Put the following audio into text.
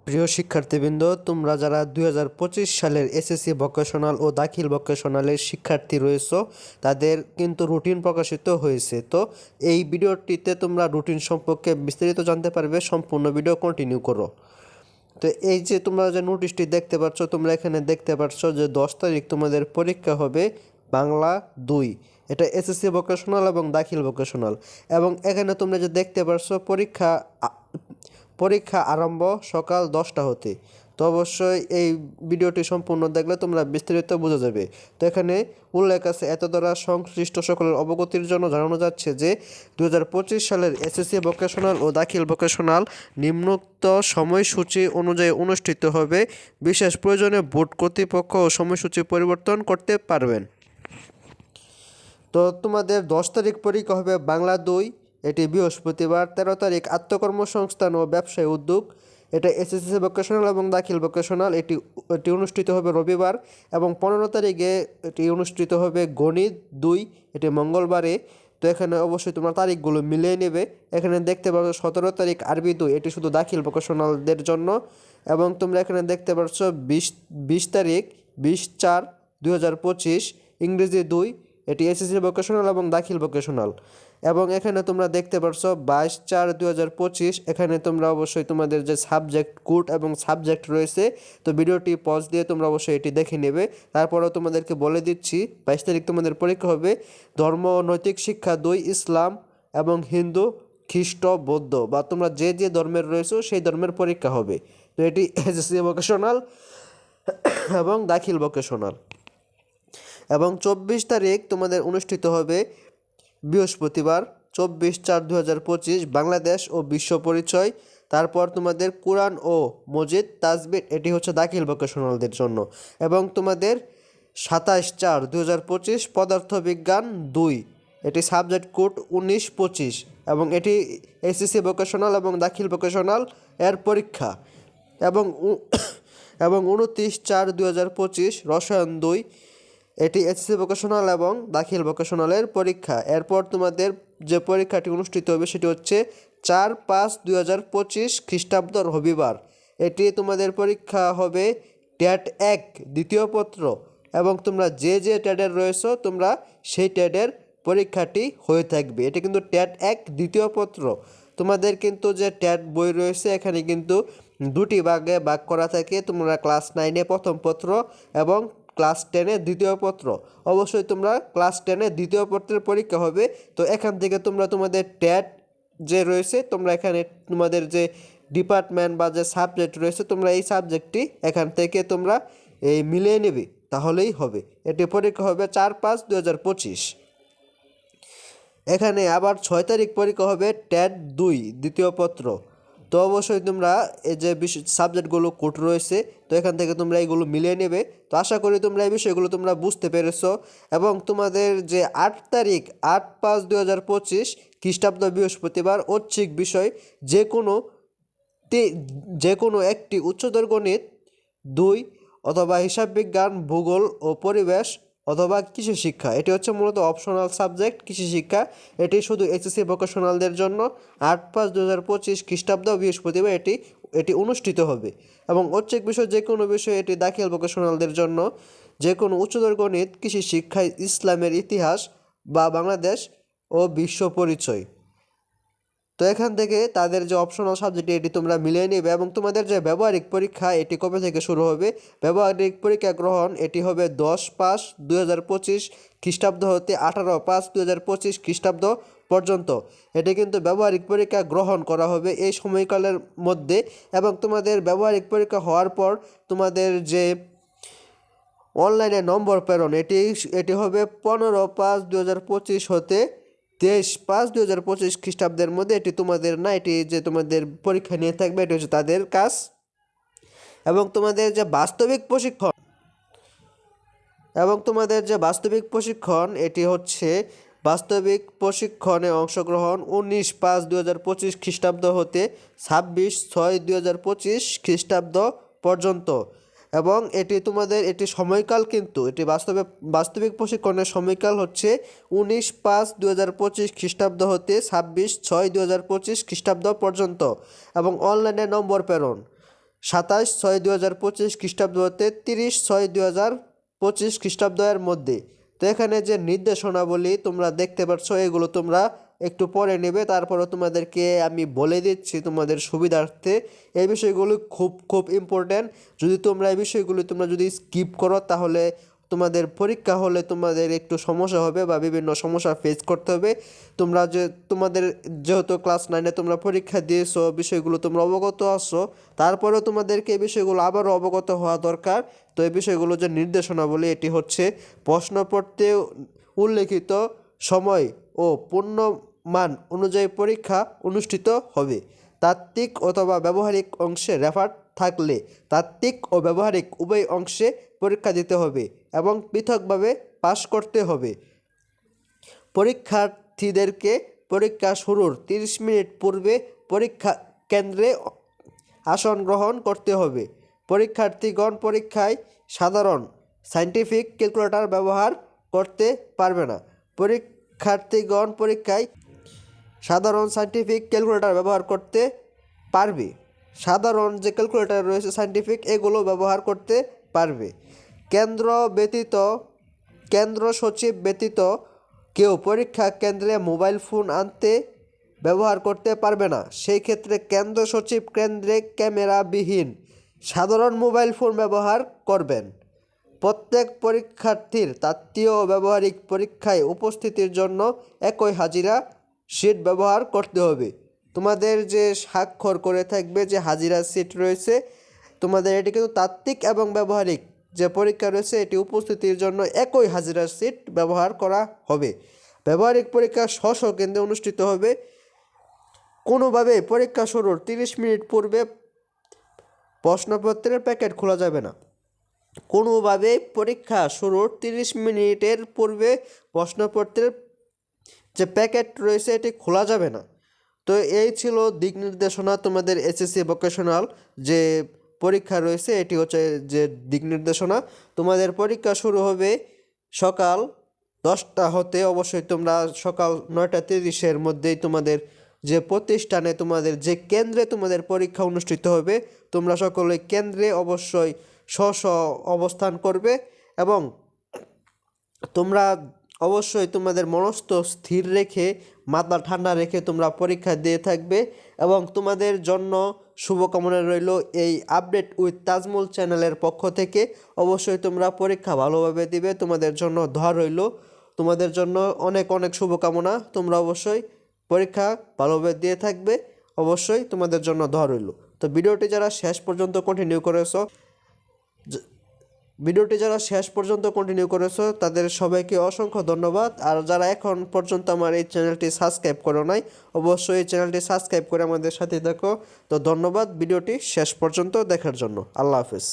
প্রিয় শিক্ষার্থীবৃন্দ, তোমরা যারা 2025 সালের এসএসসি ভোকেশনাল ও দাখিল ভোকেশনালের শিক্ষার্থী রয়েছো, তাদের কিন্তু রুটিন প্রকাশিত হয়েছে। তো এই ভিডিওটিতে তোমরা রুটিন সম্পর্কে বিস্তারিত জানতে পারবে। সম্পূর্ণ ভিডিও কন্টিনিউ করো। তো এই যে তোমরা যে নোটিশটি দেখতে পাচ্ছ, তোমরা এখানে দেখতে পাচ্ছ যে 10 তারিখ তোমাদের পরীক্ষা হবে বাংলা 2। এটা এসএসসি ভোকেশনাল এবং দাখিল ভোকেশনাল। এবং এখানে তোমরা যে দেখতে পাচ্ছ পরীক্ষা আরম্ভ সকাল 10টা হতে। তো অবশ্যই এই ভিডিওটি সম্পূর্ণ দেখলে তোমরা বিস্তারিত বোঝা যাবে। তো এখানে উল্লেখ আছে, এত দ্বারা সংশ্লিষ্ট সকলের অবগতির জন্য জানানো যাচ্ছে যে 2025 সালের এসএসসি ভোকেশনাল ও দাখিল ভোকেশনাল নিম্নোক্ত সময়সূচি অনুযায়ী অনুষ্ঠিত হবে। বিশেষ প্রয়োজনে বোর্ড কর্তৃপক্ষ ও সময়সূচি পরিবর্তন করতে পারবেন। তো তোমাদের 10 তারিখ পরীক্ষা হবে বাংলা 2, এটি বৃহস্পতিবার। 13 তারিখ আত্মকর্মসংস্থান ও ব্যবসায় উদ্যোগ, এটা এসএসসি ভোকেশনাল এবং দাখিল ভোকেশনাল, এটি অনুষ্ঠিত হবে রবিবার। এবং 15 তারিখে এটি অনুষ্ঠিত হবে গণিত 2, এটি মঙ্গলবারে। তো এখানে অবশ্যই তোমরা তারিখগুলো মিলিয়ে নেবে। এখানে দেখতে পাচ্ছ 17 তারিখ আরবি 2, এটি শুধু দাখিল ভোকেশনালদের জন্য। এবং তোমরা এখানে দেখতে পাচ্ছ 20 তারিখ 20/4/2025 ইংরেজি 2, এটি এসএসসি ভোকেশনাল এবং দাখিল ভোকেশনাল। এবং এখানে তোমরা দেখতে পাচ্ছ 22/4/2025, এখানে তোমরা অবশ্যই তোমাদের যে সাবজেক্ট কোড এবং সাবজেক্ট রয়েছে, তো ভিডিওটি পজ দিয়ে তোমরা অবশ্যই এটি দেখে নেবে। তারপরেও তোমাদেরকে বলে দিচ্ছি 22 তারিখ তোমাদের পরীক্ষা হবে ধর্ম ও নৈতিক শিক্ষা 2, ইসলাম এবং হিন্দু, খ্রিস্ট, বৌদ্ধ বা তোমরা যে যে ধর্মের রয়েছে সেই ধর্মের পরীক্ষা হবে। তো এটি এসএসসি ভোকেশনাল এবং দাখিল ভোকেশনাল। এবং 24 তারিখ তোমাদের অনুষ্ঠিত হবে বৃহস্পতিবার 24/4/2025 বাংলাদেশ ও বিশ্ব পরিচয়। তারপর তোমাদের কোরআন ও মজিদ তাজবির, এটি হচ্ছে দাখিল ভোকেশনালদের জন্য। এবং তোমাদের 27/4/2025 পদার্থবিজ্ঞান 2, এটি সাবজেক্ট কোড 19/25 এবং এটি এসএসসি ভোকেশনাল এবং দাখিল ভোকেশনাল এর পরীক্ষা। এবং 29/4/2025 রসায়ন 2, এটি এসএসসি ভোকেশনাল এবং দাখিল ভোকেশনালের পরীক্ষা। এরপর তোমাদের যে পরীক্ষাটি অনুষ্ঠিত হবে সেটি হচ্ছে 4/5/2025 খ্রিস্টাব্দ রবিবার। এটি তোমাদের পরীক্ষা হবে ট্যাট 1 দ্বিতীয় পত্র। এবং তোমরা যে যে ট্যাডের রয়েছো তোমরা সেই ট্যাডের পরীক্ষাটি হয়ে থাকবে। এটি কিন্তু ট্যাট 1 দ্বিতীয় পত্র। তোমাদের কিন্তু যে ট্যাট বই রয়েছে এখানে কিন্তু দুটি ভাগে ভাগ করা থাকে। তোমরা ক্লাস 9-এ প্রথম পত্র এবং ক্লাস 10-এ দ্বিতীয় পত্র। অবশ্যই তোমরা ক্লাস 10-এ দ্বিতীয় পত্রের পরীক্ষা হবে। তো এখান থেকে তোমরা তোমাদের ট্যাট যে রয়েছে, তোমরা এখানে তোমাদের যে ডিপার্টমেন্ট বা যে সাবজেক্ট রয়েছে তোমরা এই সাবজেক্টটি এখান থেকে তোমরা এই মিলিয়ে নেবে, তাহলেই হবে। এটি পরীক্ষা হবে 4/5/2025। এখানে আবার 6 তারিখ পরীক্ষা হবে ট্যাট 2 দ্বিতীয় পত্র। তো অবশ্যই তোমরা এই যে সাবজেক্টগুলো কোড রয়েছে, তো এখান থেকে তোমরা এইগুলো মিলিয়ে নেবে। তো আশা করি তোমরা এই বিষয়গুলো তোমরা বুঝতে পেরেছো। এবং তোমাদের যে 8 তারিখ 8/5/2025 খ্রিস্টাব্দ বৃহস্পতিবার ঐচ্ছিক বিষয় যে কোনো একটি উচ্চতর গণিত 2 অথবা হিসাব বিজ্ঞান, ভূগোল ও পরিবেশ অথবা কৃষি শিক্ষা, এটি হচ্ছে মূলত অপশনাল সাবজেক্ট কৃষি শিক্ষা। এটি শুধু এসএসসি ভোকেশনালদের জন্য 8/5/2025 খ্রিস্টাব্দ বৃহস্পতিবার এটি অনুষ্ঠিত হবে। এবং ঐচ্ছিক বিষয় যে কোনো বিষয় এটি দাখিল ভোকেশনালদের জন্য যে কোনো উচ্চতর গণিত, কৃষি শিক্ষায় ইসলামের ইতিহাস বা বাংলাদেশ ও বিশ্ব পরিচয়। তো এখান থেকে তাদের যে অপশনাল সাবজেক্ট এটি তোমরা মিলিয়ে নেবে। এবং তোমাদের যে ব্যবহারিক পরীক্ষা এটি কবে থেকে শুরু হবে? ব্যবহারিক পরীক্ষা গ্রহণ এটি হবে 10/5/2025 খ্রিস্টাব্দ হতে 18/5/2025 খ্রিস্টাব্দ পর্যন্ত। এটি কিন্তু ব্যবহারিক পরীক্ষা গ্রহণ করা হবে এই সময়কালের মধ্যে। এবং তোমাদের ব্যবহারিক পরীক্ষা হওয়ার পর তোমাদের যে অনলাইনে নম্বর প্রেরণ এটি হবে 15/5/2025 হতে 23/5/2025 খ্রিস্টাব্দের মধ্যে। এটি তোমাদের না, এটি যে তোমাদের পরীক্ষা নিয়ে থাকবে এটি হচ্ছে তাদের কাজ। এবং তোমাদের যে বাস্তবিক প্রশিক্ষণ এটি হচ্ছে বাস্তবিক প্রশিক্ষণে অংশগ্রহণ 19/5/2025 খ্রিস্টাব্দ হতে 26/6/2025 খ্রিস্টাব্দ পর্যন্ত। এবং এটি সময়কাল কিন্তু এটি বাস্তবিক প্রশিক্ষণের সময়কাল হচ্ছে 19/5/2025 খ্রিস্টাব্দ হতে 26/6/2025 খ্রিস্টাব্দ পর্যন্ত। এবং অনলাইনে নম্বর প্রেরণ 27/6/2025 খ্রিস্টাব্দ হতে 30/6/2025 খ্রিস্টাব্দের মধ্যে। তো এখানে যে নির্দেশনাবলী তোমরা দেখতে পাচ্ছ এগুলো তোমরা একটু পরে নেবে, তারপরে তোমাদেরকে আমি বলে দিচ্ছি তোমাদের সুবিধার্থে। এই বিষয়গুলো খুব খুব ইম্পর্ট্যান্ট। যদি তোমরা এই বিষয়গুলো তোমরা যদি স্কিপ করো তাহলে তোমাদের পরীক্ষা হলে তোমাদের একটু সমস্যা হবে বা বিভিন্ন সমস্যা ফেস করতে হবে। তোমরা তোমাদের যেহেতু ক্লাস 9-এ তোমরা পরীক্ষা দিয়েছো, বিষয়গুলো তোমরা অবগত আছো, তারপরেও তোমাদেরকে এই বিষয়গুলো আবারও অবগত হওয়া দরকার। তো এই বিষয়গুলো যে নির্দেশনাবলী, এটি হচ্ছে প্রশ্নপত্রে উল্লেখিত সময় ও পূর্ণমান অনুযায়ী পরীক্ষা অনুষ্ঠিত হবে। তাত্ত্বিক অথবা ব্যবহারিক অংশে রেফার থাকলে তাত্ত্বিক ও ব্যবহারিক উভয় অংশে পরীক্ষা দিতে হবে এবং পৃথকভাবে পাশ করতে হবে। পরীক্ষার্থীদেরকে পরীক্ষা শুরুর 30 মিনিট পূর্বে পরীক্ষা কেন্দ্রে আসন গ্রহণ করতে হবে। পরীক্ষার্থীগণ পরীক্ষায় সাধারণ সায়েন্টিফিক ক্যালকুলেটর ব্যবহার করতে পারবে না। পরীক্ষার্থীগণ পরীক্ষায় সাধারণ সায়েন্টিফিক ক্যালকুলেটর ব্যবহার করতে পারবে। সাধারণ যে ক্যালকুলেটর রয়েছে সায়েন্টিফিক, এগুলো ব্যবহার করতে পারবে। কেন্দ্র সচিব ব্যতীত কেউ পরীক্ষা কেন্দ্রে মোবাইল ফোন আনতে ব্যবহার করতে পারবে না। সেই ক্ষেত্রে কেন্দ্র সচিব কেন্দ্রে ক্যামেরাবিহীন সাধারণ মোবাইল ফোন ব্যবহার করবেন। প্রত্যেক পরীক্ষার্থীর তাত্ত্বীয় ও ব্যবহারিক পরীক্ষায় উপস্থিতির জন্য একই হাজিরা শিট ব্যবহার করতে হবে। তোমাদের যে স্বাক্ষর করে থাকবে যে হাজিরা শিট রয়েছে, তোমাদের এটি কিন্তু তাত্ত্বিক এবং ব্যবহারিক যে পরীক্ষা রয়েছে এটি উপস্থিতির জন্য একই হাজিরা শিট ব্যবহার করা হবে। ব্যবহারিক পরীক্ষা স্ব কেন্দ্রে অনুষ্ঠিত হবে। কোনোভাবে পরীক্ষা শুরুর 30 মিনিট পূর্বে প্রশ্নপত্রের প্যাকেট খোলা যাবে না। কোনোভাবে পরীক্ষা শুরুর 30 মিনিটের পূর্বে প্রশ্নপত্রের যে প্যাকেট রয়েছে এটি খোলা যাবে না। তো এই ছিল দিক নির্দেশনা তোমাদের এসএসসি ভোকেশনাল যে পরীক্ষা রয়েছে, এটি হচ্ছে যে দিক নির্দেশনা। তোমাদের পরীক্ষা শুরু হবে সকাল 10টা হতে। অবশ্যই তোমরা সকাল 9:30-এর মধ্যেই তোমাদের যে প্রতিষ্ঠানে তোমাদের যে কেন্দ্রে তোমাদের পরীক্ষা অনুষ্ঠিত হবে, তোমরা সকলে কেন্দ্রে অবশ্যই স্ব অবস্থান করবে এবং তোমরা অবশ্যই তোমাদের মনস্থ স্থির রেখে মাথা ঠান্ডা রেখে তোমরা পরীক্ষা দিয়ে থাকবে। এবং তোমাদের জন্য শুভকামনা রইল এই আপডেট উইথ তাজমুল চ্যানেলের পক্ষ থেকে। অবশ্যই তোমরা পরীক্ষা ভালোভাবে দিবে, তোমাদের জন্য দোয়া রইল। তোমাদের জন্য অনেক অনেক শুভকামনা। তোমরা অবশ্যই পরীক্ষা ভালোভাবে দিয়ে থাকবে, অবশ্যই তোমাদের জন্য দোয়া রইল। তো ভিডিওটি যারা শেষ পর্যন্ত কন্টিনিউ করেছো তাদের সবাইকে অসংখ্য ধন্যবাদ। আর যারা এখন পর্যন্ত আমার এই চ্যানেলটি সাবস্ক্রাইব করো নাই, অবশ্যই এই চ্যানেলটি সাবস্ক্রাইব করে আমাদের সাথে থাকো। তো ধন্যবাদ ভিডিওটি শেষ পর্যন্ত দেখার জন্য। আল্লাহ হাফেজ।